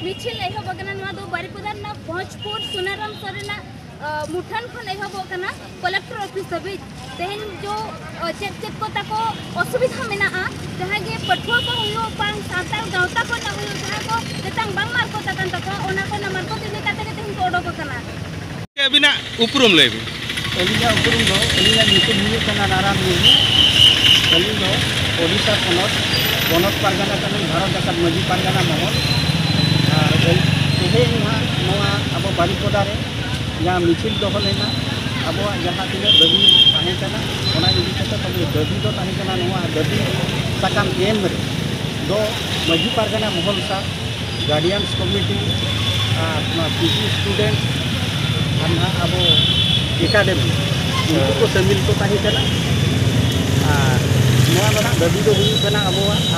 मिছিল एहबकना नवा दो बारिपदा ना भोजपुर सुनाराम सरेना मुठन खन एहबकना कलेक्टर ऑफिस हबी तेहन जो चेक चेक को ताको असुविधा मेना जहां गे पठुआ को हुयो पांग साताल गावता को ना हुयो जहां को जतांग बांग मार को तकन तको ओना को ना मार को दिने काते के तेहन को ओडोकना अबिना उपरुम लेबे अलिया उपरुम दो अलिया नीचे हुयो कना नाराम हुयो अलिया दो ओडिशा बनत पारगाना कन भारत जाकत मजी पारगाना महल अब बारिपदा जहाँ मिছিল दखल लेना अब जहाँ तीन दाबी तहना दाबी दो दाबी साकाम एम दो मजी पारगाना महल सा गार्डियंस कमिटी पीसी स्टूडेंट अब एकाडेमी उनको को शामिल को तहना दाबी दो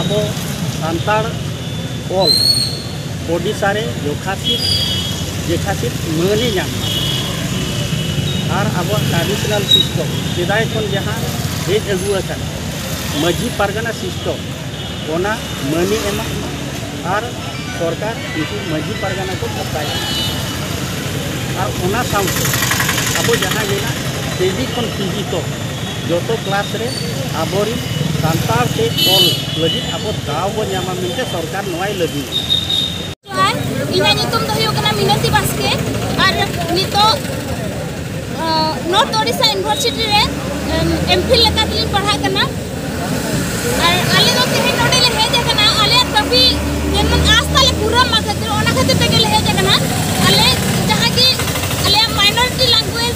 अब सानतार ऑल ओडिशा रे जेखासित मानी नाम और अब ट्रेडिशनल सिस्टम सेदाय खन जहाँ हेज अगू मजी पारगाना सिस्टम ओना मानी एमा और सरकार इनको मजी पारगाना को बताया और ओना साउंड अब जहाँ गेना केजी खन पीजी तो जो क्लास रे आबोरी सानतार से ऑल लगी अब दाव बो नामा मिलते सरकार नवाई लगी इना नितुम दो हुयो कना मिनती बास्के और नितो नॉर्थ ओडिशा यूनिवर्सिटी रे एमफिल लेका तलिन पढ़ा कना और आले दो तेहे नोडे ले हेज कना आले तभी जेमन आस्था ले पूरा मा खातिर ओना खातिर ते ले हेज कना आले जहां की आले माइनॉरिटी लैंग्वेज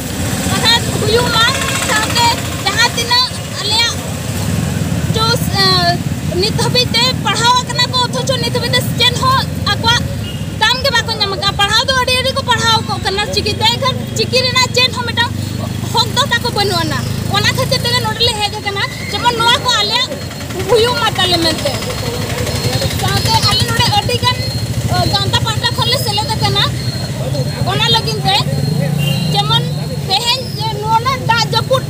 कथा हुयो मा साथे जहां तिना आले जो नित हबिते पढ़ावा कना को अथचो नित हबिते चेन हो akwa दाम के बाको नमका पढ़ाओ दो अडी को पढ़ाओ को कन्ना चिकी ते घर चिकी रेना चेन हो मेटा हक दो ताको बनवाना ओना खातिर ते नोडले हेज कना जमन नोआ को आले हुयो माताले मेते साथे आले नोडे अडी गन गांता पाटा खले सेले दे कना ओना लगिन ते जमन तेहेन नोना दा जपुट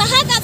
ᱥᱟᱦᱟ ᱠᱟᱜ